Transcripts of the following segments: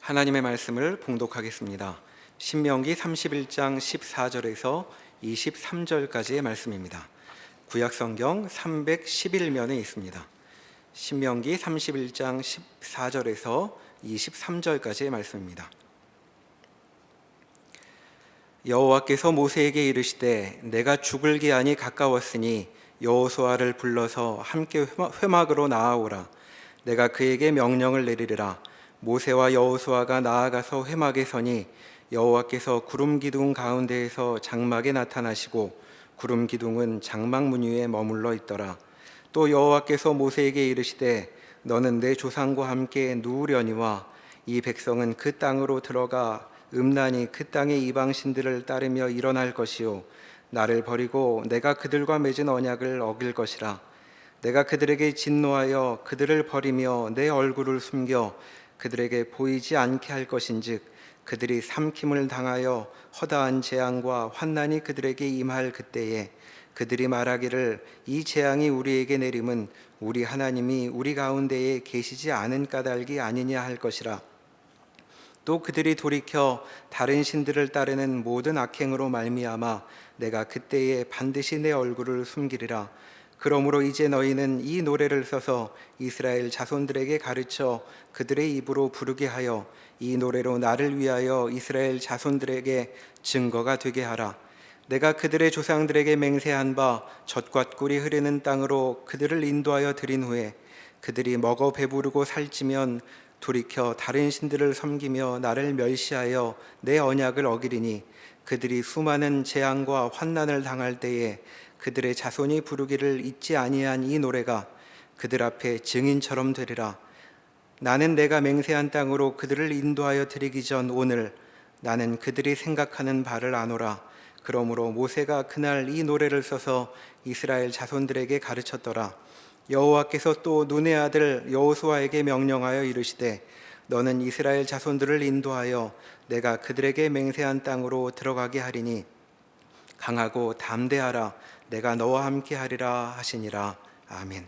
하나님의 말씀을 봉독하겠습니다. 신명기 31장 14절에서 23절까지의 말씀입니다. 구약성경 311면에 있습니다. 신명기 31장 14절에서 23절까지의 말씀입니다. 여호와께서 모세에게 이르시되 내가 죽을 기한이 가까웠으니 여호수아를 불러서 함께 회막으로 나아오라. 내가 그에게 명령을 내리리라. 모세와 여호수아가 나아가서 회막에 서니 여호와께서 구름 기둥 가운데에서 장막에 나타나시고 구름 기둥은 장막 문 위에 머물러 있더라. 또 여호와께서 모세에게 이르시되 너는 내 조상과 함께 누우려니와 이 백성은 그 땅으로 들어가 음란히 그 땅의 이방 신들을 따르며 일어날 것이요 나를 버리고 내가 그들과 맺은 언약을 어길 것이라. 내가 그들에게 진노하여 그들을 버리며 내 얼굴을 숨겨 그들에게 보이지 않게 할 것인즉 그들이 삼킴을 당하여 허다한 재앙과 환난이 그들에게 임할 그때에 그들이 말하기를 이 재앙이 우리에게 내림은 우리 하나님이 우리 가운데에 계시지 않은 까닭이 아니냐 할 것이라. 또 그들이 돌이켜 다른 신들을 따르는 모든 악행으로 말미암아 내가 그때에 반드시 내 얼굴을 숨기리라. 그러므로 이제 너희는 이 노래를 써서 이스라엘 자손들에게 가르쳐 그들의 입으로 부르게 하여 이 노래로 나를 위하여 이스라엘 자손들에게 증거가 되게 하라. 내가 그들의 조상들에게 맹세한 바 젖과 꿀이 흐르는 땅으로 그들을 인도하여 들인 후에 그들이 먹어 배부르고 살찌면 돌이켜 다른 신들을 섬기며 나를 멸시하여 내 언약을 어기리니 그들이 수많은 재앙과 환난을 당할 때에 그들의 자손이 부르기를 잊지 아니한 이 노래가 그들 앞에 증인처럼 되리라. 나는 내가 맹세한 땅으로 그들을 인도하여 드리기 전 오늘 나는 그들이 생각하는 바를 아노라. 그러므로 모세가 그날 이 노래를 써서 이스라엘 자손들에게 가르쳤더라. 여호와께서 또 눈의 아들 여호수아에게 명령하여 이르시되 너는 이스라엘 자손들을 인도하여 내가 그들에게 맹세한 땅으로 들어가게 하리니 강하고 담대하라. 내가 너와 함께 하리라 하시니라. 아멘.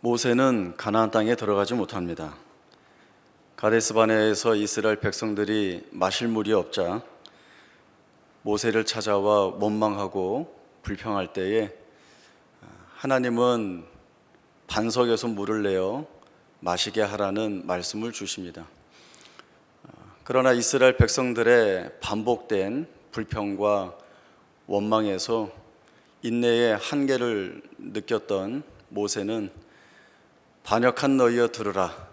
모세는 가나안 땅에 들어가지 못합니다. 가데스 바네아에서 이스라엘 백성들이 마실 물이 없자 모세를 찾아와 원망하고 불평할 때에 하나님은 반석에서 물을 내어 마시게 하라는 말씀을 주십니다. 그러나 이스라엘 백성들의 반복된 불평과 원망에서 인내의 한계를 느꼈던 모세는 반역한 너희여 들으라.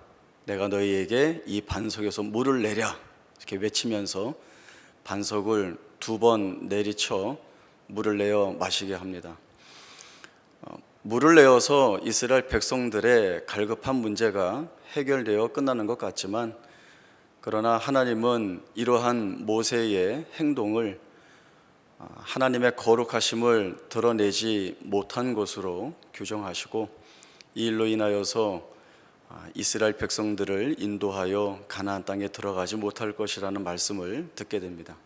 내가 너희에게 이 반석에서 물을 내랴. 이렇게 외치면서 반석을 2번 내리쳐 물을 내어 마시게 합니다. 물을 내어서 이스라엘 백성들의 갈급한 문제가 해결되어 끝나는 것 같지만 그러나 하나님은 이러한 모세의 행동을 하나님의 거룩하심을 드러내지 못한 것으로 규정하시고 이 일로 인하여서 이스라엘 백성들을 인도하여 가나안 땅에 들어가지 못할 것이라는 말씀을 듣게 됩니다.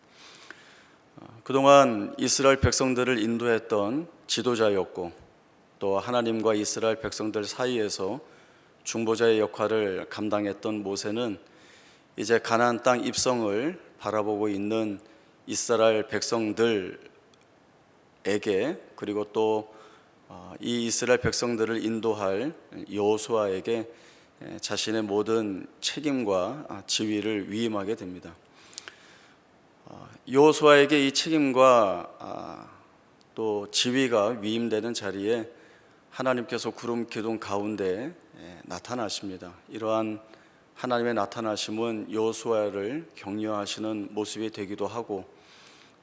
그동안 이스라엘 백성들을 인도했던 지도자였고 또 하나님과 이스라엘 백성들 사이에서 중보자의 역할을 감당했던 모세는 이제 가나안 땅 입성을 바라보고 있는 이스라엘 백성들에게 그리고 또 이 이스라엘 백성들을 인도할 여호수아에게 자신의 모든 책임과 지위를 위임하게 됩니다. 여호수아에게 이 책임과 또 지위가 위임되는 자리에 하나님께서 구름 기둥 가운데 나타나십니다. 이러한 하나님의 나타나심은 여호수아를 격려하시는 모습이 되기도 하고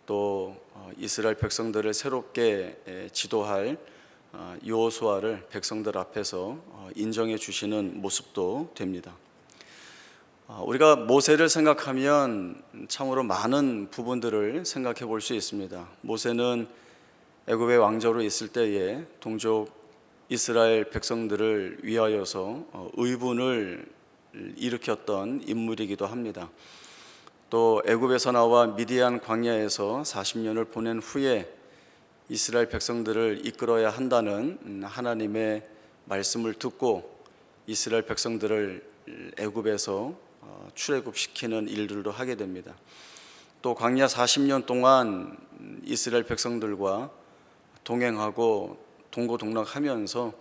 또 이스라엘 백성들을 새롭게 지도할 여호수아를 백성들 앞에서 인정해 주시는 모습도 됩니다. 우리가 모세를 생각하면 참으로 많은 부분들을 생각해 볼 수 있습니다. 모세는 애굽의 왕조로 있을 때에 동족 이스라엘 백성들을 위하여서 의분을 일으켰던 인물이기도 합니다. 또 애굽에서 나와 미디안 광야에서 40년을 보낸 후에 이스라엘 백성들을 이끌어야 한다는 하나님의 말씀을 듣고 이스라엘 백성들을 애굽에서 출애굽시키는 일들도 하게 됩니다. 또 광야 40년 동안 이스라엘 백성들과 동행하고 동고동락하면서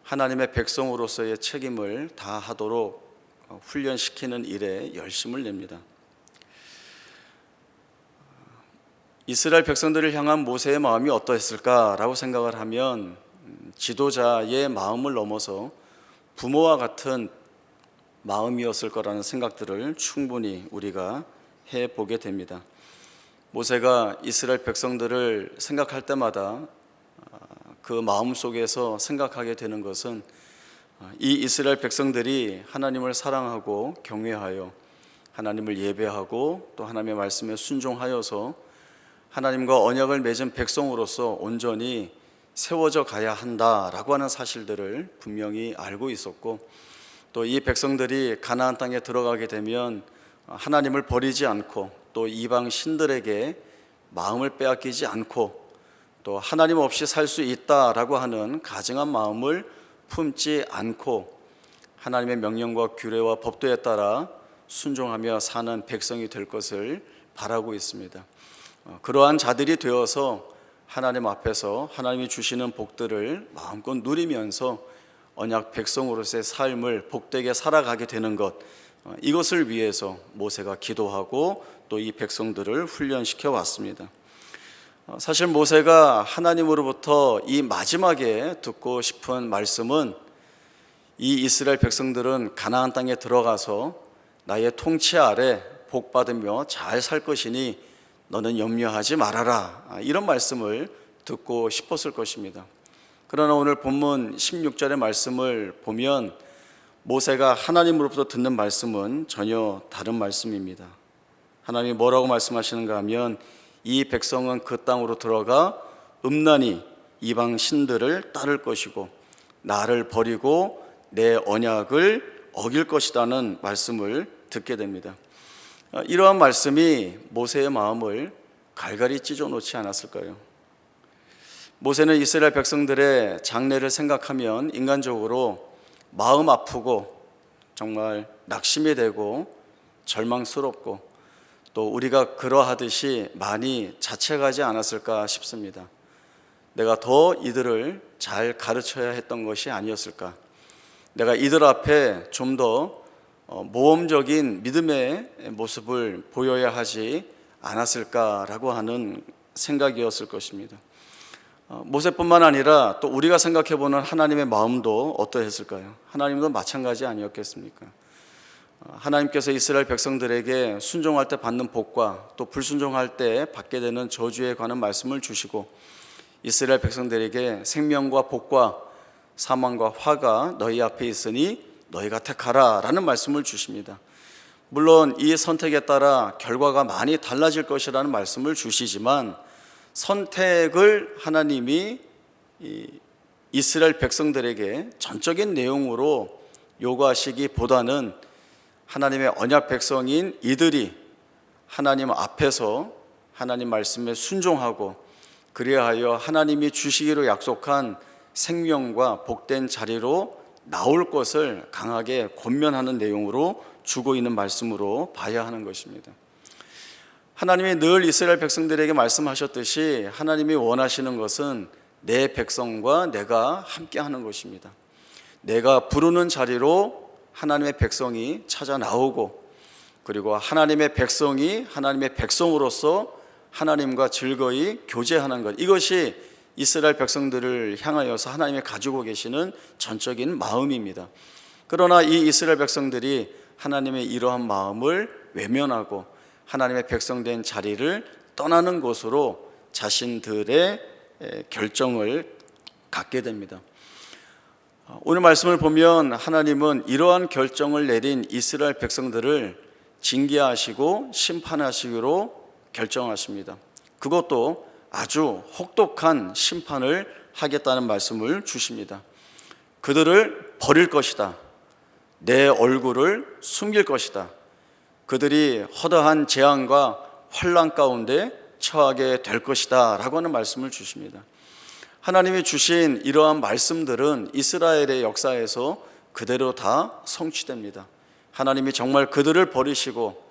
하나님의 백성으로서의 책임을 다하도록 훈련시키는 일에 열심을 냅니다. 이스라엘 백성들을 향한 모세의 마음이 어떠했을까라고 생각을 하면 지도자의 마음을 넘어서 부모와 같은 마음이었을 거라는 생각들을 충분히 우리가 해보게 됩니다. 모세가 이스라엘 백성들을 생각할 때마다 그 마음 속에서 생각하게 되는 것은 이 이스라엘 백성들이 하나님을 사랑하고 경외하여 하나님을 예배하고 또 하나님의 말씀에 순종하여서 하나님과 언약을 맺은 백성으로서 온전히 세워져 가야 한다라고 하는 사실들을 분명히 알고 있었고, 또 이 백성들이 가나안 땅에 들어가게 되면 하나님을 버리지 않고 또 이방 신들에게 마음을 빼앗기지 않고 또 하나님 없이 살 수 있다라고 하는 가증한 마음을 품지 않고 하나님의 명령과 규례와 법도에 따라 순종하며 사는 백성이 될 것을 바라고 있습니다. 그러한 자들이 되어서 하나님 앞에서 하나님이 주시는 복들을 마음껏 누리면서 언약 백성으로서의 삶을 복되게 살아가게 되는 것, 이것을 위해서 모세가 기도하고 또 이 백성들을 훈련시켜 왔습니다. 사실 모세가 하나님으로부터 이 마지막에 듣고 싶은 말씀은 이 이스라엘 백성들은 가나안 땅에 들어가서 나의 통치 아래 복받으며 잘 살 것이니 너는 염려하지 말아라, 이런 말씀을 듣고 싶었을 것입니다. 그러나 오늘 본문 16절의 말씀을 보면 모세가 하나님으로부터 듣는 말씀은 전혀 다른 말씀입니다. 하나님이 뭐라고 말씀하시는가 하면 이 백성은 그 땅으로 들어가 음란히 이방 신들을 따를 것이고 나를 버리고 내 언약을 어길 것이라는 말씀을 듣게 됩니다. 이러한 말씀이 모세의 마음을 갈갈이 찢어놓지 않았을까요? 모세는 이스라엘 백성들의 장래를 생각하면 인간적으로 마음 아프고 정말 낙심이 되고 절망스럽고 또 우리가 그러하듯이 많이 자책하지 않았을까 싶습니다. 내가 더 이들을 잘 가르쳐야 했던 것이 아니었을까? 내가 이들 앞에 좀 더 모험적인 믿음의 모습을 보여야 하지 않았을까라고 하는 생각이었을 것입니다. 모세뿐만 아니라 또 우리가 생각해보는 하나님의 마음도 어떠했을까요? 하나님도 마찬가지 아니었겠습니까? 하나님께서 이스라엘 백성들에게 순종할 때 받는 복과 또 불순종할 때 받게 되는 저주에 관한 말씀을 주시고 이스라엘 백성들에게 생명과 복과 사망과 화가 너희 앞에 있으니 너희가 택하라 라는 말씀을 주십니다. 물론 이 선택에 따라 결과가 많이 달라질 것이라는 말씀을 주시지만 선택을 하나님이 이스라엘 백성들에게 전적인 내용으로 요구하시기보다는 하나님의 언약 백성인 이들이 하나님 앞에서 하나님 말씀에 순종하고 그리하여 하나님이 주시기로 약속한 생명과 복된 자리로 나올 것을 강하게 권면하는 내용으로 주고 있는 말씀으로 봐야 하는 것입니다. 하나님이 늘 이스라엘 백성들에게 말씀하셨듯이 하나님이 원하시는 것은 내 백성과 내가 함께 하는 것입니다. 내가 부르는 자리로 하나님의 백성이 찾아 나오고 그리고 하나님의 백성이 하나님의 백성으로서 하나님과 즐거이 교제하는 것, 이것이 이스라엘 백성들을 향하여서 하나님이 가지고 계시는 전적인 마음입니다. 그러나 이 이스라엘 백성들이 하나님의 이러한 마음을 외면하고 하나님의 백성된 자리를 떠나는 곳으로 자신들의 결정을 갖게 됩니다. 오늘 말씀을 보면 하나님은 이러한 결정을 내린 이스라엘 백성들을 징계하시고 심판하시기로 결정하십니다. 그것도 아주 혹독한 심판을 하겠다는 말씀을 주십니다. 그들을 버릴 것이다. 내 얼굴을 숨길 것이다. 그들이 허다한 재앙과 환난 가운데 처하게 될 것이다 라고 하는 말씀을 주십니다. 하나님이 주신 이러한 말씀들은 이스라엘의 역사에서 그대로 다 성취됩니다. 하나님이 정말 그들을 버리시고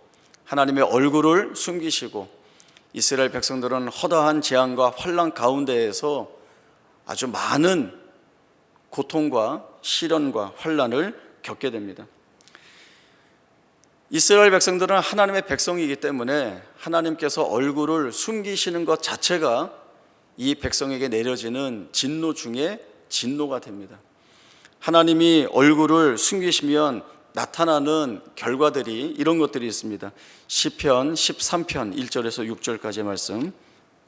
하나님의 얼굴을 숨기시고 이스라엘 백성들은 허다한 재앙과 환난 가운데에서 아주 많은 고통과 시련과 환난을 겪게 됩니다. 이스라엘 백성들은 하나님의 백성이기 때문에 하나님께서 얼굴을 숨기시는 것 자체가 이 백성에게 내려지는 진노 중에 진노가 됩니다. 하나님이 얼굴을 숨기시면 나타나는 결과들이 이런 것들이 있습니다. 시편 13편 1절에서 6절까지의 말씀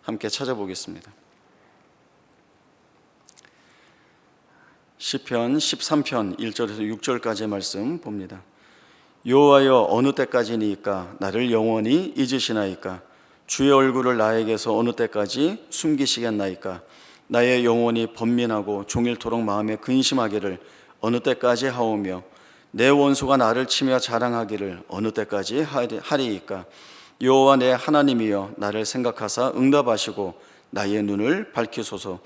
함께 찾아보겠습니다. 시편 13편 1절에서 6절까지의 말씀 봅니다. 여호와여 어느 때까지니까 나를 영원히 잊으시나이까? 주의 얼굴을 나에게서 어느 때까지 숨기시겠나이까? 나의 영혼이 번민하고 종일토록 마음에 근심하기를 어느 때까지 하오며 내 원수가 나를 치며 자랑하기를 어느 때까지 하리이까? 여호와 내 하나님이여 나를 생각하사 응답하시고 나의 눈을 밝히소서.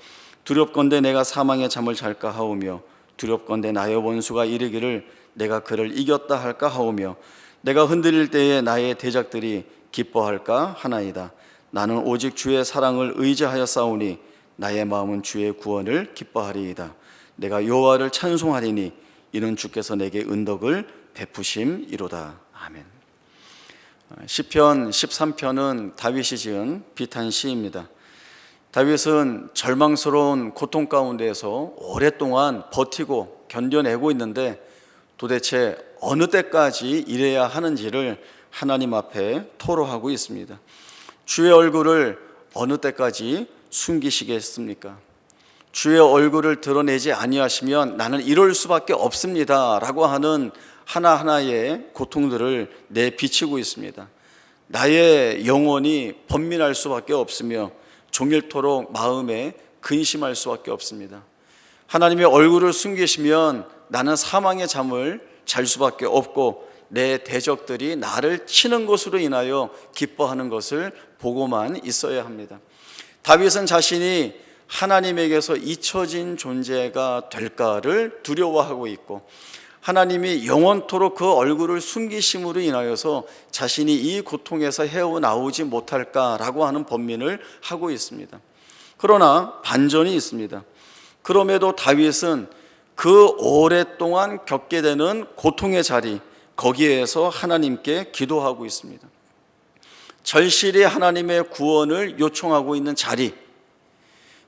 두렵건대 내가 사망의 잠을 잘까 하오며 두렵건대 나의 원수가 이르기를 내가 그를 이겼다 할까 하오며 내가 흔들릴 때에 나의 대적들이 기뻐할까 하나이다. 나는 오직 주의 사랑을 의지하여 싸우니 나의 마음은 주의 구원을 기뻐하리이다. 내가 여호와를 찬송하리니 이는 주께서 내게 은덕을 베푸심이로다. 아멘. 시편 13편은 다윗이 지은 비탄 시입니다. 다윗은 절망스러운 고통 가운데에서 오랫동안 버티고 견뎌내고 있는데 도대체 어느 때까지 이래야 하는지를 하나님 앞에 토로하고 있습니다. 주의 얼굴을 어느 때까지 숨기시겠습니까? 주의 얼굴을 드러내지 아니하시면 나는 이럴 수밖에 없습니다 라고 하는 하나하나의 고통들을 내비치고 있습니다. 나의 영혼이 번민할 수밖에 없으며 종일토록 마음에 근심할 수밖에 없습니다. 하나님의 얼굴을 숨기시면 나는 사망의 잠을 잘 수밖에 없고 내 대적들이 나를 치는 것으로 인하여 기뻐하는 것을 보고만 있어야 합니다. 다윗은 자신이 하나님에게서 잊혀진 존재가 될까를 두려워하고 있고 하나님이 영원토록 그 얼굴을 숨기심으로 인하여서 자신이 이 고통에서 헤어나오지 못할까라고 하는 번민을 하고 있습니다. 그러나 반전이 있습니다. 그럼에도 다윗은 그 오랫동안 겪게 되는 고통의 자리, 거기에서 하나님께 기도하고 있습니다. 절실히 하나님의 구원을 요청하고 있는 자리,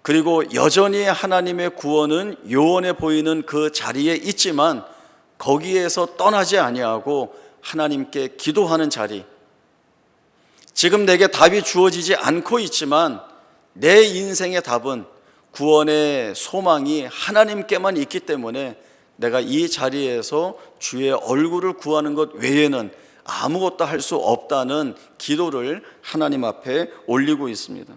그리고 여전히 하나님의 구원은 요원해 보이는 그 자리에 있지만 거기에서 떠나지 아니하고 하나님께 기도하는 자리, 지금 내게 답이 주어지지 않고 있지만 내 인생의 답은 구원의 소망이 하나님께만 있기 때문에 내가 이 자리에서 주의 얼굴을 구하는 것 외에는 아무것도 할 수 없다는 기도를 하나님 앞에 올리고 있습니다.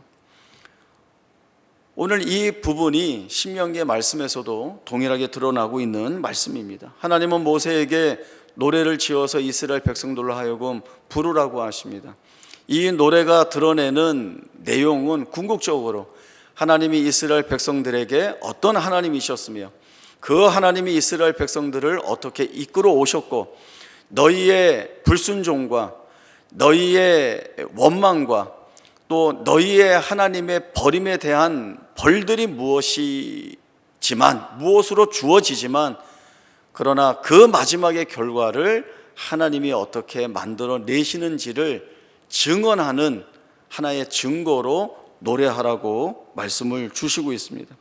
오늘 이 부분이 신명기의 말씀에서도 동일하게 드러나고 있는 말씀입니다. 하나님은 모세에게 노래를 지어서 이스라엘 백성들로 하여금 부르라고 하십니다. 이 노래가 드러내는 내용은 궁극적으로 하나님이 이스라엘 백성들에게 어떤 하나님이셨으며 그 하나님이 이스라엘 백성들을 어떻게 이끌어 오셨고 너희의 불순종과 너희의 원망과 또 너희의 하나님의 버림에 대한 벌들이 무엇으로 주어지지만 그러나 그 마지막의 결과를 하나님이 어떻게 만들어 내시는지를 증언하는 하나의 증거로 노래하라고 말씀을 주시고 있습니다.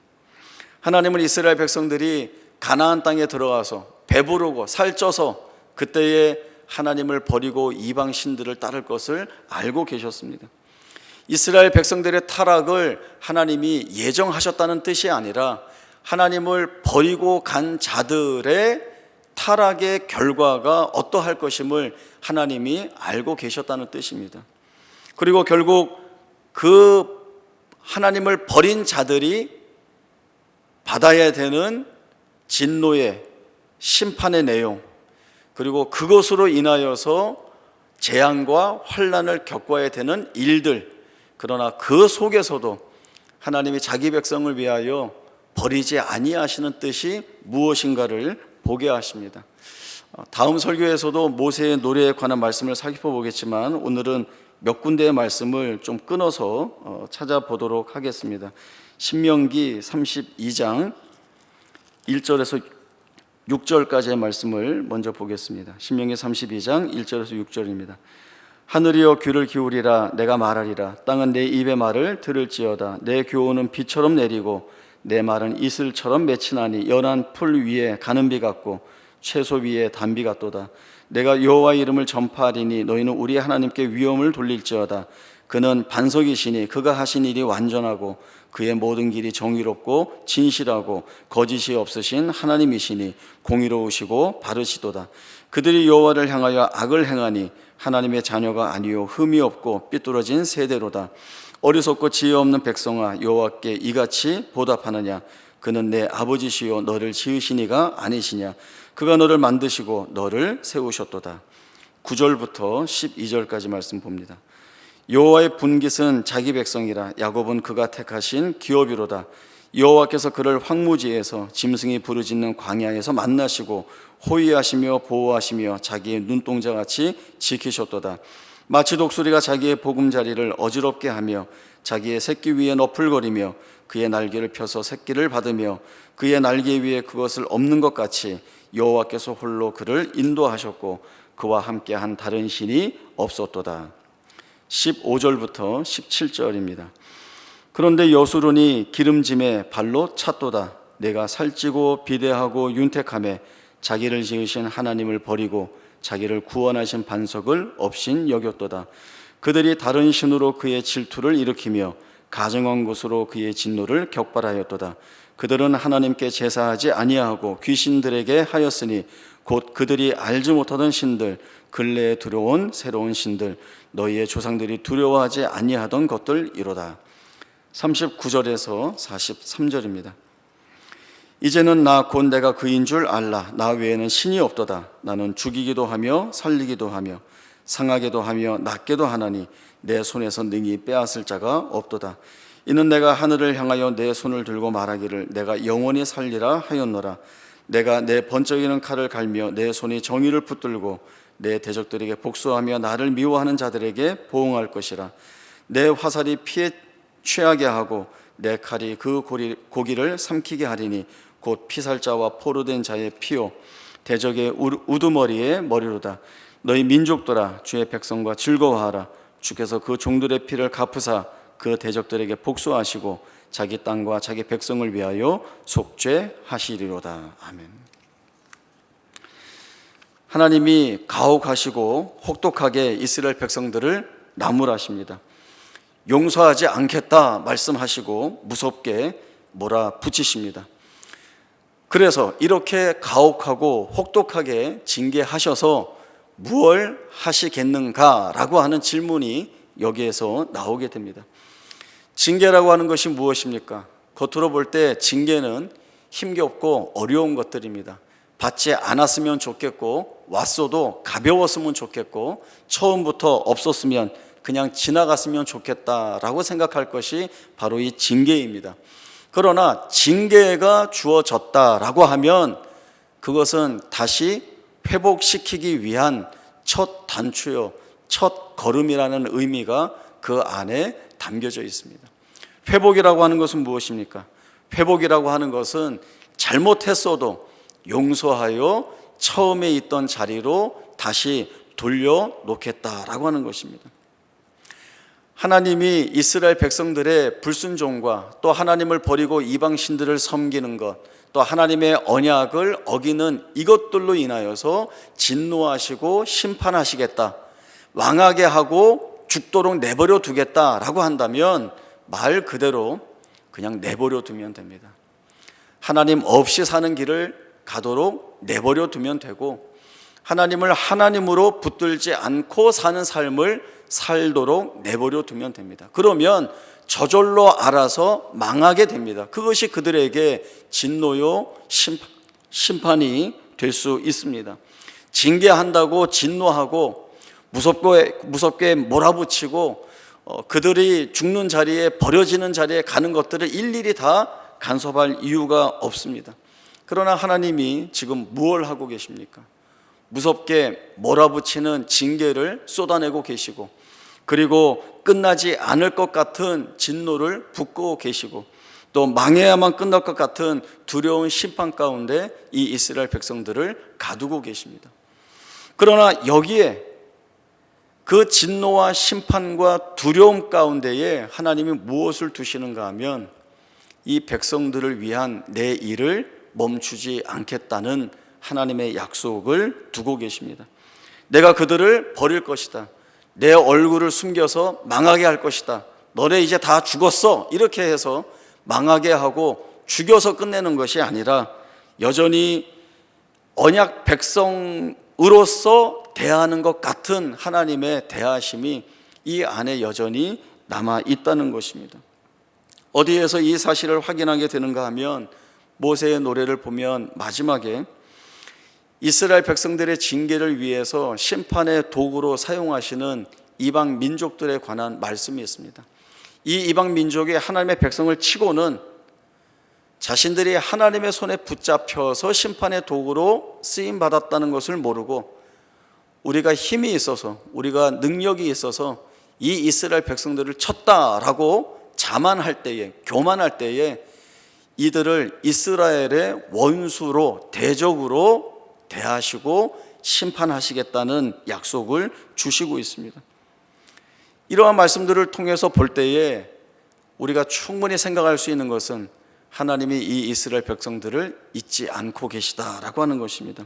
하나님은 이스라엘 백성들이 가나안 땅에 들어가서 배부르고 살쪄서 그때에 하나님을 버리고 이방 신들을 따를 것을 알고 계셨습니다. 이스라엘 백성들의 타락을 하나님이 예정하셨다는 뜻이 아니라 하나님을 버리고 간 자들의 타락의 결과가 어떠할 것임을 하나님이 알고 계셨다는 뜻입니다. 그리고 결국 그 하나님을 버린 자들이 받아야 되는 진노의 심판의 내용, 그리고 그것으로 인하여서 재앙과 환난을 겪어야 되는 일들, 그러나 그 속에서도 하나님이 자기 백성을 위하여 버리지 아니하시는 뜻이 무엇인가를 보게 하십니다. 다음 설교에서도 모세의 노래에 관한 말씀을 살펴보겠지만 오늘은 몇 군데의 말씀을 좀 끊어서 찾아보도록 하겠습니다. 신명기 32장 1절에서 6절까지의 말씀을 먼저 보겠습니다. 신명기 32장 1절에서 6절입니다. 하늘이여 귀를 기울이라. 내가 말하리라. 땅은 내 입의 말을 들을지어다. 내 교훈은 비처럼 내리고 내 말은 이슬처럼 맺히나니 연한 풀 위에 가는 비 같고 채소 위에 단비 같도다. 내가 여호와 이름을 전파하리니 너희는 우리 하나님께 위엄을 돌릴지어다. 그는 반석이시니 그가 하신 일이 완전하고 그의 모든 길이 정의롭고 진실하고 거짓이 없으신 하나님이시니 공의로우시고 바르시도다. 그들이 여호와를 향하여 악을 행하니 하나님의 자녀가 아니요 흠이 없고 삐뚤어진 세대로다. 어리석고 지혜 없는 백성아, 여호와께 이같이 보답하느냐? 그는 내 아버지시요 너를 지으시니가 아니시냐? 그가 너를 만드시고 너를 세우셨도다. 9절부터 12절까지 말씀 봅니다. 여호와의 분깃은 자기 백성이라. 야곱은 그가 택하신 기업이로다. 여호와께서 그를 황무지에서 짐승이 부르짖는 광야에서 만나시고 호위하시며 보호하시며 자기의 눈동자같이 지키셨도다. 마치 독수리가 자기의 보금자리를 어지럽게 하며 자기의 새끼 위에 너풀거리며 그의 날개를 펴서 새끼를 받으며 그의 날개 위에 그것을 엎는 것 같이 여호와께서 홀로 그를 인도하셨고 그와 함께한 다른 신이 없었도다. 15절부터 17절입니다. 그런데 여수론이 기름짐에 발로 찼도다. 내가 살찌고 비대하고 윤택함에 자기를 지으신 하나님을 버리고 자기를 구원하신 반석을 없인 여겼도다. 그들이 다른 신으로 그의 질투를 일으키며 가증한 곳으로 그의 진노를 격발하였도다. 그들은 하나님께 제사하지 아니하고 귀신들에게 하였으니 곧 그들이 알지 못하던 신들, 근래에 들어온 새로운 신들, 너희의 조상들이 두려워하지 아니하던 것들이로다. 39절에서 43절입니다. 이제는 나 곧 내가 그인 줄 알라. 나 외에는 신이 없도다. 나는 죽이기도 하며 살리기도 하며 상하게도 하며 낫게도 하나니 내 손에서 능히 빼앗을 자가 없도다. 이는 내가 하늘을 향하여 내 손을 들고 말하기를 내가 영원히 살리라 하였노라. 내가 내 번쩍이는 칼을 갈며 내 손이 정의를 붙들고 내 대적들에게 복수하며 나를 미워하는 자들에게 보응할 것이라. 내 화살이 피에 취하게 하고 내 칼이 그 고기를 삼키게 하리니 곧 피살자와 포로된 자의 피요 대적의 우두머리의 머리로다. 너희 민족들아 주의 백성과 즐거워하라. 주께서 그 종들의 피를 갚으사 그 대적들에게 복수하시고 자기 땅과 자기 백성을 위하여 속죄하시리로다. 아멘. 하나님이 가혹하시고 혹독하게 이스라엘 백성들을 나무라십니다. 용서하지 않겠다 말씀하시고 무섭게 몰아붙이십니다. 그래서 이렇게 가혹하고 혹독하게 징계하셔서 무엇을 하시겠는가라고 하는 질문이 여기에서 나오게 됩니다. 징계라고 하는 것이 무엇입니까? 겉으로 볼 때 징계는 힘겹고 어려운 것들입니다. 받지 않았으면 좋겠고 왔어도 가벼웠으면 좋겠고 처음부터 없었으면 그냥 지나갔으면 좋겠다라고 생각할 것이 바로 이 징계입니다. 그러나 징계가 주어졌다라고 하면 그것은 다시 회복시키기 위한 첫 단추요, 첫 걸음이라는 의미가 그 안에 담겨져 있습니다. 회복이라고 하는 것은 무엇입니까? 회복이라고 하는 것은 잘못했어도 용서하여 처음에 있던 자리로 다시 돌려놓겠다라고 하는 것입니다. 하나님이 이스라엘 백성들의 불순종과 또 하나님을 버리고 이방신들을 섬기는 것, 또 하나님의 언약을 어기는 이것들로 인하여서 진노하시고 심판하시겠다, 망하게 하고 죽도록 내버려 두겠다라고 한다면 말 그대로 그냥 내버려 두면 됩니다. 하나님 없이 사는 길을 가도록 내버려 두면 되고 하나님을 하나님으로 붙들지 않고 사는 삶을 살도록 내버려 두면 됩니다. 그러면 저절로 알아서 망하게 됩니다. 그것이 그들에게 진노요 심판이 될 수 있습니다. 징계한다고 진노하고 무섭게 몰아붙이고 그들이 죽는 자리에 버려지는 자리에 가는 것들을 일일이 다 간섭할 이유가 없습니다. 그러나 하나님이 지금 무엇을 하고 계십니까? 무섭게 몰아붙이는 징계를 쏟아내고 계시고, 그리고 끝나지 않을 것 같은 진노를 붓고 계시고, 또 망해야만 끝날 것 같은 두려운 심판 가운데 이 이스라엘 백성들을 가두고 계십니다. 그러나 여기에 그 진노와 심판과 두려움 가운데에 하나님이 무엇을 두시는가 하면 이 백성들을 위한 내 일을 멈추지 않겠다는 하나님의 약속을 두고 계십니다. 내가 그들을 버릴 것이다. 내 얼굴을 숨겨서 망하게 할 것이다. 너네 이제 다 죽었어. 이렇게 해서 망하게 하고 죽여서 끝내는 것이 아니라 여전히 언약 백성으로서 대하는 것 같은 하나님의 대하심이 이 안에 여전히 남아 있다는 것입니다. 어디에서 이 사실을 확인하게 되는가 하면 모세의 노래를 보면 마지막에 이스라엘 백성들의 징계를 위해서 심판의 도구로 사용하시는 이방 민족들에 관한 말씀이 있습니다. 이 이방 민족이 하나님의 백성을 치고는 자신들이 하나님의 손에 붙잡혀서 심판의 도구로 쓰임받았다는 것을 모르고 우리가 힘이 있어서, 우리가 능력이 있어서 이 이스라엘 백성들을 쳤다라고 자만할 때에, 교만할 때에 이들을 이스라엘의 원수로, 대적으로 대하시고 심판하시겠다는 약속을 주시고 있습니다. 이러한 말씀들을 통해서 볼 때에 우리가 충분히 생각할 수 있는 것은 하나님이 이 이스라엘 백성들을 잊지 않고 계시다라고 하는 것입니다.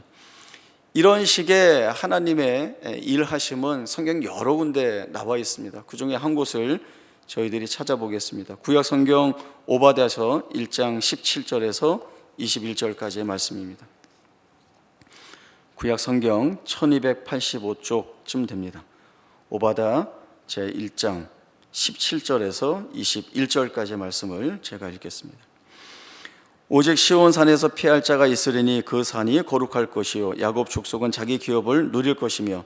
이런 식의 하나님의 일하심은 성경 여러 군데 나와 있습니다. 그 중에 한 곳을 저희들이 찾아보겠습니다. 구약 성경 오바댜서 1장 17절에서 21절까지의 말씀입니다. 구약 성경 1285쪽쯤 됩니다. 오바댜 제1장 17절에서 21절까지의 말씀을 제가 읽겠습니다. 오직 시온 산에서 피할 자가 있으리니 그 산이 거룩할 것이요 야곱 족속은 자기 기업을 누릴 것이며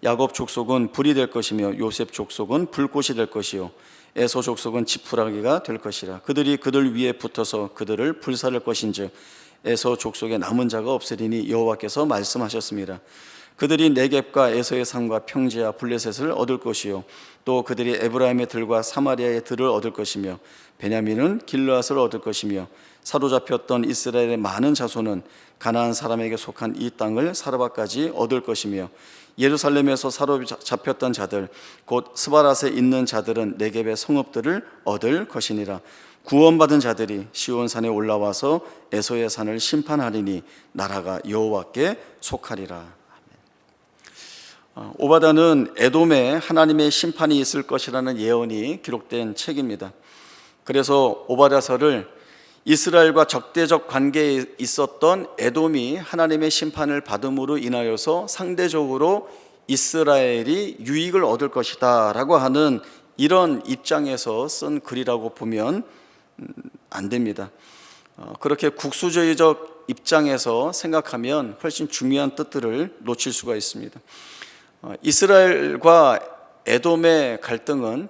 야곱 족속은 불이 될 것이며 요셉 족속은 불꽃이 될 것이요 에서 족속은 지푸라기가 될 것이라. 그들이 그들 위에 붙어서 그들을 불살할 것인즉 에서 족속에 남은 자가 없으리니 여호와께서 말씀하셨습니다. 그들이 네겝과 에서의 산과 평지와 블레셋을 얻을 것이요 또 그들이 에브라임의 들과 사마리아의 들을 얻을 것이며 베냐민은 길르앗을 얻을 것이며 사로잡혔던 이스라엘의 많은 자손은 가나안 사람에게 속한 이 땅을 사르바까지 얻을 것이며 예루살렘에서 사로잡혔던 자들 곧 스바랏에 있는 자들은 네겝의 성읍들을 얻을 것이니라. 구원받은 자들이 시온산에 올라와서 에서의 산을 심판하리니 나라가 여호와께 속하리라. 오바댜는 에돔에 하나님의 심판이 있을 것이라는 예언이 기록된 책입니다. 그래서 오바댜서를 이스라엘과 적대적 관계에 있었던 에돔이 하나님의 심판을 받음으로 인하여서 상대적으로 이스라엘이 유익을 얻을 것이다 라고 하는 이런 입장에서 쓴 글이라고 보면 안 됩니다. 그렇게 국수주의적 입장에서 생각하면 훨씬 중요한 뜻들을 놓칠 수가 있습니다. 이스라엘과 에돔의 갈등은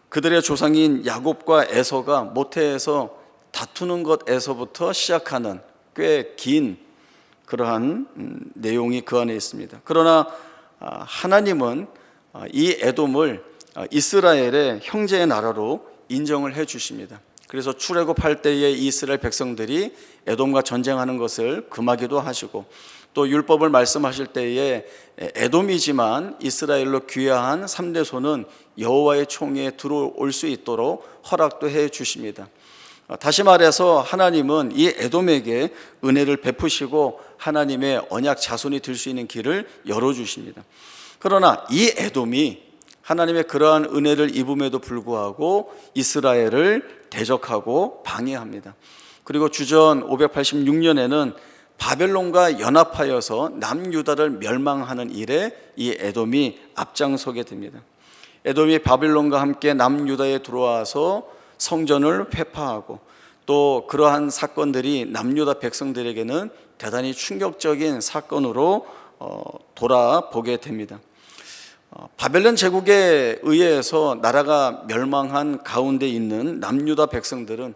그들의 조상인 야곱과 에서가 모태에서 다투는 것에서부터 시작하는 꽤 긴 그러한 내용이 그 안에 있습니다. 그러나 하나님은 이 에돔을 이스라엘의 형제의 나라로 인정을 해 주십니다. 그래서 출애굽할 때에 이스라엘 백성들이 에돔과 전쟁하는 것을 금하기도 하시고 또 율법을 말씀하실 때에 에돔이지만 이스라엘로 귀화한 3대손은 여호와의 총회에 들어올 수 있도록 허락도 해 주십니다. 다시 말해서 하나님은 이 에돔에게 은혜를 베푸시고 하나님의 언약 자손이 될 수 있는 길을 열어주십니다. 그러나 이 에돔이 하나님의 그러한 은혜를 입음에도 불구하고 이스라엘을 대적하고 방해합니다. 그리고 주전 586년에는 바벨론과 연합하여서 남유다를 멸망하는 일에 이 에돔이 앞장서게 됩니다. 에돔이 바벨론과 함께 남유다에 들어와서 성전을 회파하고 또 그러한 사건들이 남유다 백성들에게는 대단히 충격적인 사건으로 돌아보게 됩니다. 바벨론 제국에 의해서 나라가 멸망한 가운데 있는 남유다 백성들은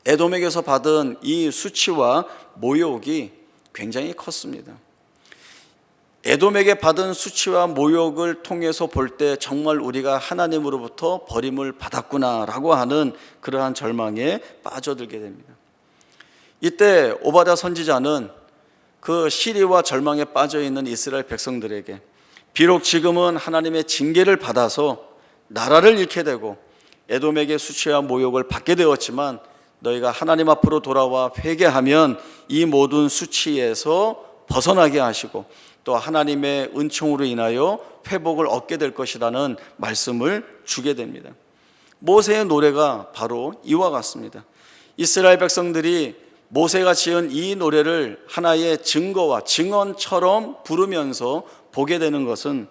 에돔에게서 받은 이 수치와 모욕이 굉장히 컸습니다. 에돔에게 받은 수치와 모욕을 통해서 볼 때 정말 우리가 하나님으로부터 버림을 받았구나라고 하는 그러한 절망에 빠져들게 됩니다. 이때 오바댜 선지자는 그 시리와 절망에 빠져 있는 이스라엘 백성들에게 비록 지금은 하나님의 징계를 받아서 나라를 잃게 되고 에돔에게 수치와 모욕을 받게 되었지만 너희가 하나님 앞으로 돌아와 회개하면 이 모든 수치에서 벗어나게 하시고 또 하나님의 은총으로 인하여 회복을 얻게 될 것이라는 말씀을 주게 됩니다. 모세의 노래가 바로 이와 같습니다. 이스라엘 백성들이 모세가 지은 이 노래를 하나의 증거와 증언처럼 부르면서 보게 되는 것은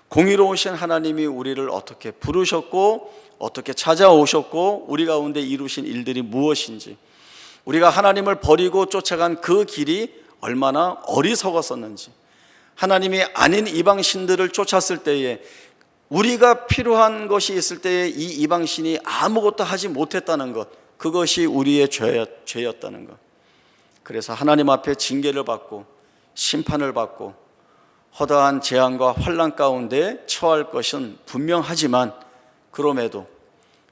공의로우신 하나님이 우리를 어떻게 부르셨고 어떻게 찾아오셨고 우리 가운데 이루신 일들이 무엇인지, 우리가 하나님을 버리고 쫓아간 그 길이 얼마나 어리석었었는지, 하나님이 아닌 이방신들을 쫓았을 때에 우리가 필요한 것이 있을 때에 이 이방신이 아무것도 하지 못했다는 것, 그것이 우리의 죄였다는 것. 그래서 하나님 앞에 징계를 받고 심판을 받고 허다한 재앙과 환난 가운데 처할 것은 분명하지만 그럼에도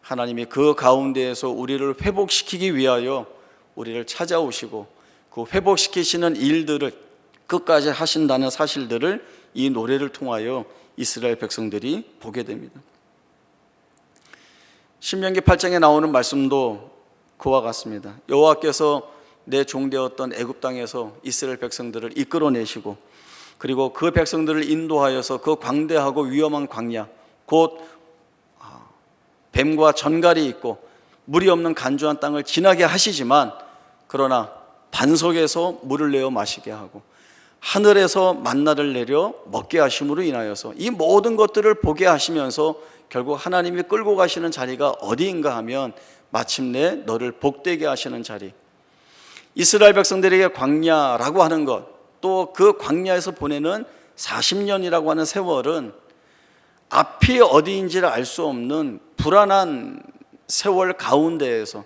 하나님이 그 가운데에서 우리를 회복시키기 위하여 우리를 찾아오시고 그 회복시키시는 일들을 끝까지 하신다는 사실들을 이 노래를 통하여 이스라엘 백성들이 보게 됩니다. 신명기 8장에 나오는 말씀도 그와 같습니다. 여호와께서 내 종되었던 애굽 땅에서 이스라엘 백성들을 이끌어내시고 그리고 그 백성들을 인도하여서 그 광대하고 위험한 광야, 곧 뱀과 전갈이 있고 물이 없는 간주한 땅을 지나게 하시지만 그러나 반석에서 물을 내어 마시게 하고 하늘에서 만나를 내려 먹게 하심으로 인하여서 이 모든 것들을 보게 하시면서 결국 하나님이 끌고 가시는 자리가 어디인가 하면 마침내 너를 복되게 하시는 자리, 이스라엘 백성들에게 광야라고 하는 것, 또 그 광야에서 보내는 40년이라고 하는 세월은 앞이 어디인지를 알 수 없는 불안한 세월 가운데에서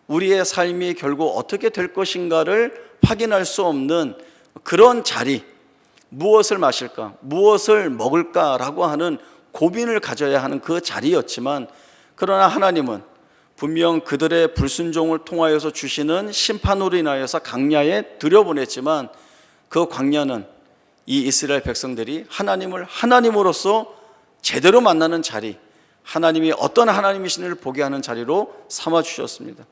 우리의 삶이 결국 어떻게 될 것인가를 확인할 수 없는 그런 자리, 무엇을 마실까, 무엇을 먹을까라고 하는 고민을 가져야 하는 그 자리였지만 그러나 하나님은 분명 그들의 불순종을 통하여서 주시는 심판으로 인하여서 광야에 들여보냈지만 그 광야는 이 이스라엘 백성들이 하나님을 하나님으로서 제대로 만나는 자리, 하나님이 어떤 하나님이신지를 보게 하는 자리로 삼아 주셨습니다.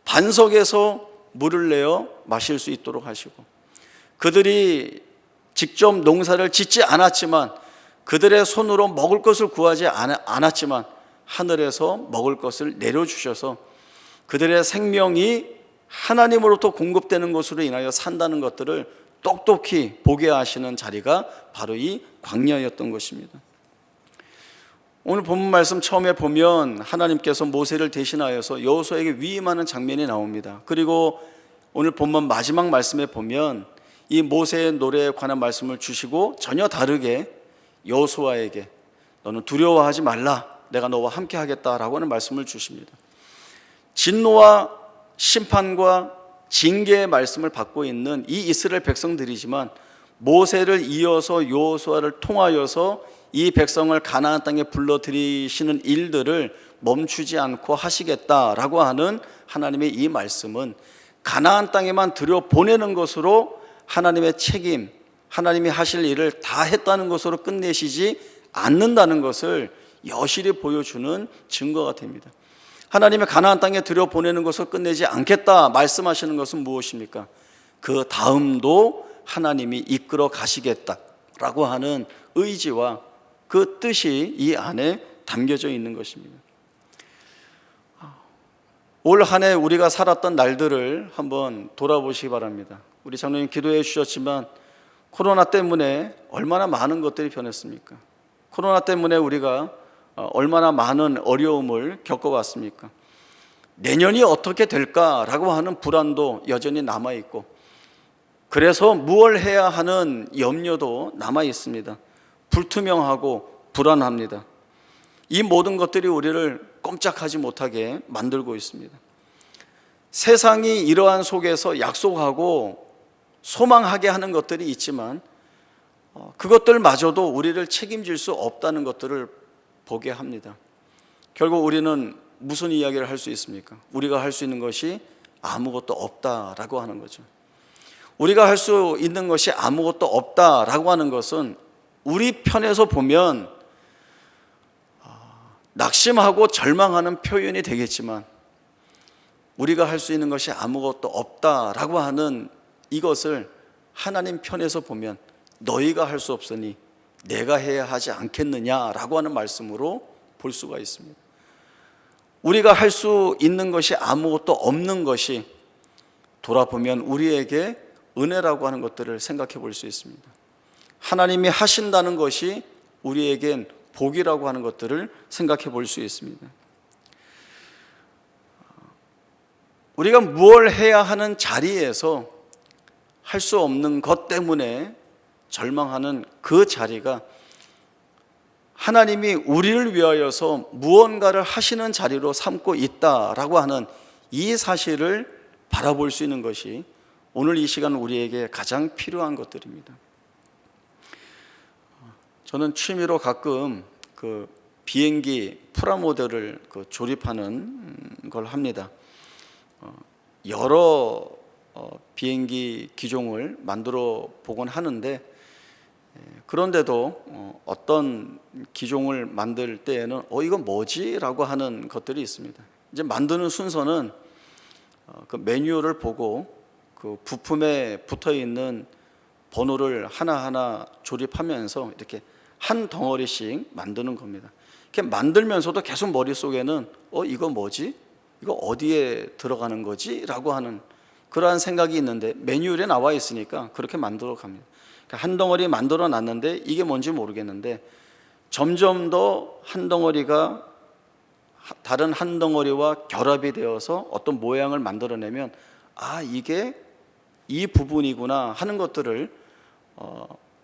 반석에서 물을 내어 마실 수 있도록 하시고 그들이 직접 농사를 짓지 않았지만 그들의 손으로 먹을 것을 구하지 않았지만 하늘에서 먹을 것을 내려주셔서 그들의 생명이 하나님으로부터 공급되는 것으로 인하여 산다는 것들을 똑똑히 보게 하시는 자리가 바로 이 광야였던 것입니다. 오늘 본문 말씀 처음에 보면 하나님께서 모세를 대신하여서 여호수아에게 위임하는 장면이 나옵니다. 그리고 오늘 본문 마지막 말씀에 보면 이 모세의 노래에 관한 말씀을 주시고 전혀 다르게 여호수아에게 너는 두려워하지 말라, 내가 너와 함께 하겠다라고 하는 말씀을 주십니다. 진노와 심판과 징계의 말씀을 받고 있는 이 이스라엘 백성들이지만 모세를 이어서 여호수아를 통하여서 이 백성을 가나안 땅에 불러들이시는 일들을 멈추지 않고 하시겠다라고 하는 하나님의 이 말씀은 가나안 땅에만 들여보내는 것으로 하나님의 책임, 하나님이 하실 일을 다 했다는 것으로 끝내시지 않는다는 것을 여실히 보여주는 증거가 됩니다. 하나님의 가나안 땅에 들여보내는 것을 끝내지 않겠다 말씀하시는 것은 무엇입니까? 그 다음도 하나님이 이끌어 가시겠다라고 하는 의지와 그 뜻이 이 안에 담겨져 있는 것입니다. 올 한 해 우리가 살았던 날들을 한번 돌아보시기 바랍니다. 우리 장로님 기도해 주셨지만 코로나 때문에 얼마나 많은 것들이 변했습니까? 코로나 때문에 우리가 얼마나 많은 어려움을 겪어왔습니까? 내년이 어떻게 될까라고 하는 불안도 여전히 남아있고 그래서 무엇을 해야 하는 염려도 남아있습니다. 불투명하고 불안합니다. 이 모든 것들이 우리를 꼼짝하지 못하게 만들고 있습니다. 세상이 이러한 속에서 약속하고 소망하게 하는 것들이 있지만 그것들마저도 우리를 책임질 수 없다는 것들을 보게 합니다. 결국 우리는 무슨 이야기를 할 수 있습니까? 우리가 할 수 있는 것이 아무것도 없다라고 하는 거죠. 우리가 할 수 있는 것이 아무것도 없다라고 하는 것은 우리 편에서 보면 낙심하고 절망하는 표현이 되겠지만, 우리가 할 수 있는 것이 아무것도 없다라고 하는 이것을 하나님 편에서 보면 너희가 할 수 없으니 내가 해야 하지 않겠느냐라고 하는 말씀으로 볼 수가 있습니다. 우리가 할 수 있는 것이 아무것도 없는 것이 돌아보면 우리에게 은혜라고 하는 것들을 생각해 볼 수 있습니다. 하나님이 하신다는 것이 우리에겐 복이라고 하는 것들을 생각해 볼 수 있습니다. 우리가 무엇을 해야 하는 자리에서 할 수 없는 것 때문에 절망하는 그 자리가 하나님이 우리를 위하여서 무언가를 하시는 자리로 삼고 있다라고 하는 이 사실을 바라볼 수 있는 것이 오늘 이 시간 우리에게 가장 필요한 것들입니다. 저는 취미로 가끔 그 비행기 프라모델을 조립하는 걸 합니다. 여러 비행기 기종을 만들어 보곤 하는데, 그런데도 어떤 기종을 만들 때에는 이건 뭐지? 라고 하는 것들이 있습니다. 이제 만드는 순서는 그 매뉴얼을 보고 그 부품에 붙어 있는 번호를 하나하나 조립하면서 이렇게 한 덩어리씩 만드는 겁니다. 이렇게 만들면서도 계속 머릿속에는 이거 뭐지? 이거 어디에 들어가는 거지? 라고 하는 그러한 생각이 있는데, 매뉴얼에 나와 있으니까 그렇게 만들어 갑니다. 한 덩어리 만들어 놨는데 이게 뭔지 모르겠는데, 점점 더 한 덩어리가 다른 한 덩어리와 결합이 되어서 어떤 모양을 만들어내면 이게 이 부분이구나 하는 것들을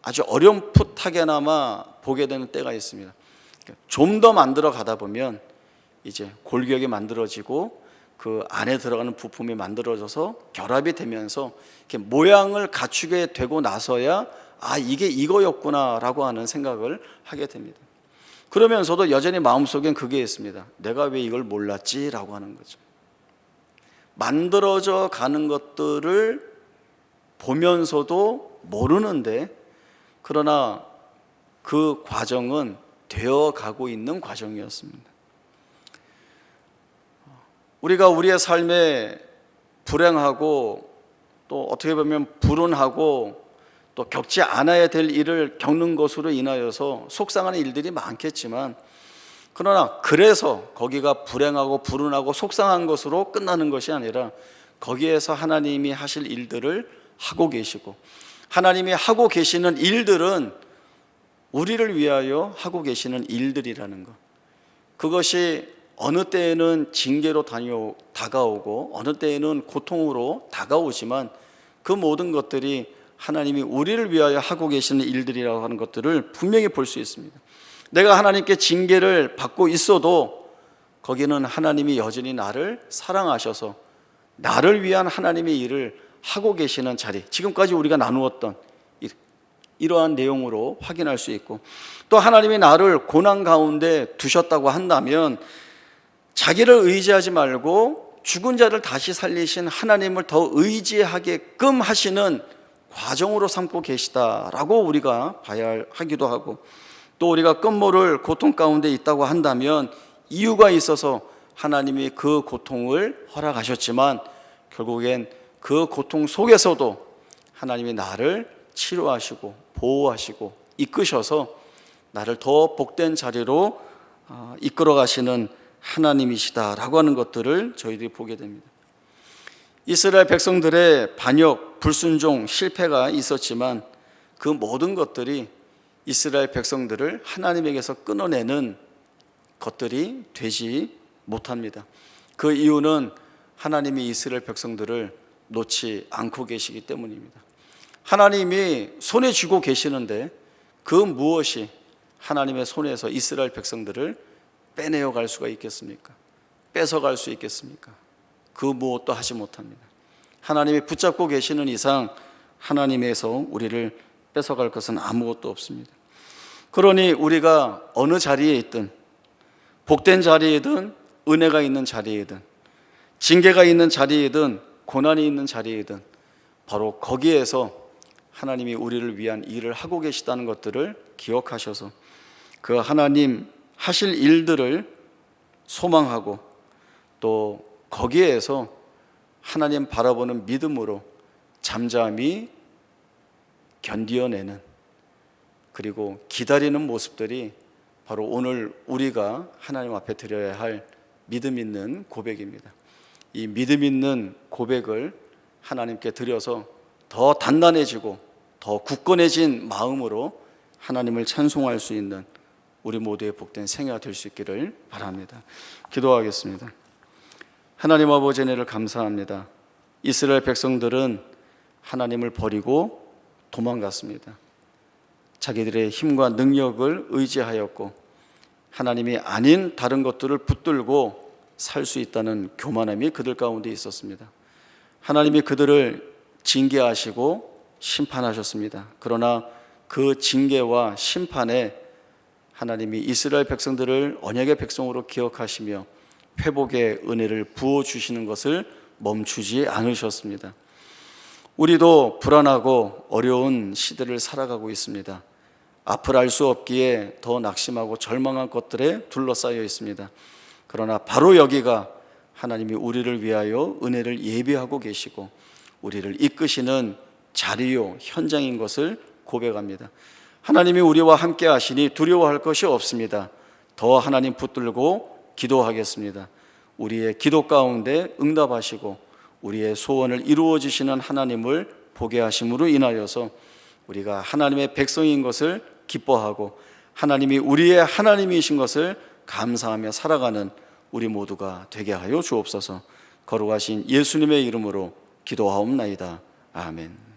아주 어렴풋하게나마 보게 되는 때가 있습니다. 좀 더 만들어 가다 보면 이제 골격이 만들어지고 그 안에 들어가는 부품이 만들어져서 결합이 되면서 이렇게 모양을 갖추게 되고 나서야 이게 이거였구나라고 하는 생각을 하게 됩니다. 그러면서도 여전히 마음속엔 그게 있습니다. 내가 왜 이걸 몰랐지라고 하는 거죠. 만들어져 가는 것들을 보면서도 모르는데, 그러나 그 과정은 되어 가고 있는 과정이었습니다. 우리가 우리의 삶에 불행하고 또 어떻게 보면 불운하고 또 겪지 않아야 될 일을 겪는 것으로 인하여서 속상하는 일들이 많겠지만, 그러나 그래서 거기가 불행하고 불운하고 속상한 것으로 끝나는 것이 아니라 거기에서 하나님이 하실 일들을 하고 계시고, 하나님이 하고 계시는 일들은 우리를 위하여 하고 계시는 일들이라는 것, 그것이 어느 때에는 징계로 다가오고 어느 때에는 고통으로 다가오지만 그 모든 것들이 하나님이 우리를 위하여 하고 계시는 일들이라고 하는 것들을 분명히 볼 수 있습니다. 내가 하나님께 징계를 받고 있어도 거기는 하나님이 여전히 나를 사랑하셔서 나를 위한 하나님의 일을 하고 계시는 자리, 지금까지 우리가 나누었던 이러한 내용으로 확인할 수 있고, 또 하나님이 나를 고난 가운데 두셨다고 한다면 자기를 의지하지 말고 죽은 자를 다시 살리신 하나님을 더 의지하게끔 하시는 과정으로 삼고 계시다라고 우리가 봐야 하기도 하고, 또 우리가 끝모를 고통 가운데 있다고 한다면 이유가 있어서 하나님이 그 고통을 허락하셨지만 결국엔 그 고통 속에서도 하나님이 나를 치료하시고 보호하시고 이끄셔서 나를 더 복된 자리로 이끌어 가시는 하나님이시다라고 하는 것들을 저희들이 보게 됩니다. 이스라엘 백성들의 반역, 불순종, 실패가 있었지만 그 모든 것들이 이스라엘 백성들을 하나님에게서 끊어내는 것들이 되지 못합니다. 그 이유는 하나님이 이스라엘 백성들을 놓지 않고 계시기 때문입니다. 하나님이 손에 쥐고 계시는데 그 무엇이 하나님의 손에서 이스라엘 백성들을 빼내어 갈 수가 있겠습니까? 뺏어갈 수 있겠습니까? 그 무엇도 하지 못합니다. 하나님이 붙잡고 계시는 이상 하나님에서 우리를 뺏어갈 것은 아무것도 없습니다. 그러니 우리가 어느 자리에 있든, 복된 자리이든 은혜가 있는 자리이든, 징계가 있는 자리이든 고난이 있는 자리이든, 바로 거기에서 하나님이 우리를 위한 일을 하고 계시다는 것들을 기억하셔서 그 하나님 하실 일들을 소망하고 또 거기에서 하나님 바라보는 믿음으로 잠잠히 견디어내는, 그리고 기다리는 모습들이 바로 오늘 우리가 하나님 앞에 드려야 할 믿음 있는 고백입니다. 이 믿음 있는 고백을 하나님께 드려서 더 단단해지고 더 굳건해진 마음으로 하나님을 찬송할 수 있는 우리 모두의 복된 생애가 될 수 있기를 바랍니다. 기도하겠습니다. 하나님 아버지 은혜를 감사합니다. 이스라엘 백성들은 하나님을 버리고 도망갔습니다. 자기들의 힘과 능력을 의지하였고 하나님이 아닌 다른 것들을 붙들고 살 수 있다는 교만함이 그들 가운데 있었습니다. 하나님이 그들을 징계하시고 심판하셨습니다. 그러나 그 징계와 심판에 하나님이 이스라엘 백성들을 언약의 백성으로 기억하시며 회복의 은혜를 부어주시는 것을 멈추지 않으셨습니다. 우리도 불안하고 어려운 시대를 살아가고 있습니다. 앞을 알 수 없기에 더 낙심하고 절망한 것들에 둘러싸여 있습니다. 그러나 바로 여기가 하나님이 우리를 위하여 은혜를 예비하고 계시고 우리를 이끄시는 자리요 현장인 것을 고백합니다. 하나님이 우리와 함께 하시니 두려워할 것이 없습니다. 더 하나님 붙들고 기도하겠습니다. 우리의 기도 가운데 응답하시고 우리의 소원을 이루어 주시는 하나님을 보게 하심으로 인하여서 우리가 하나님의 백성인 것을 기뻐하고 하나님이 우리의 하나님이신 것을 감사하며 살아가는 우리 모두가 되게 하여 주옵소서. 거룩하신 예수님의 이름으로 기도하옵나이다. 아멘.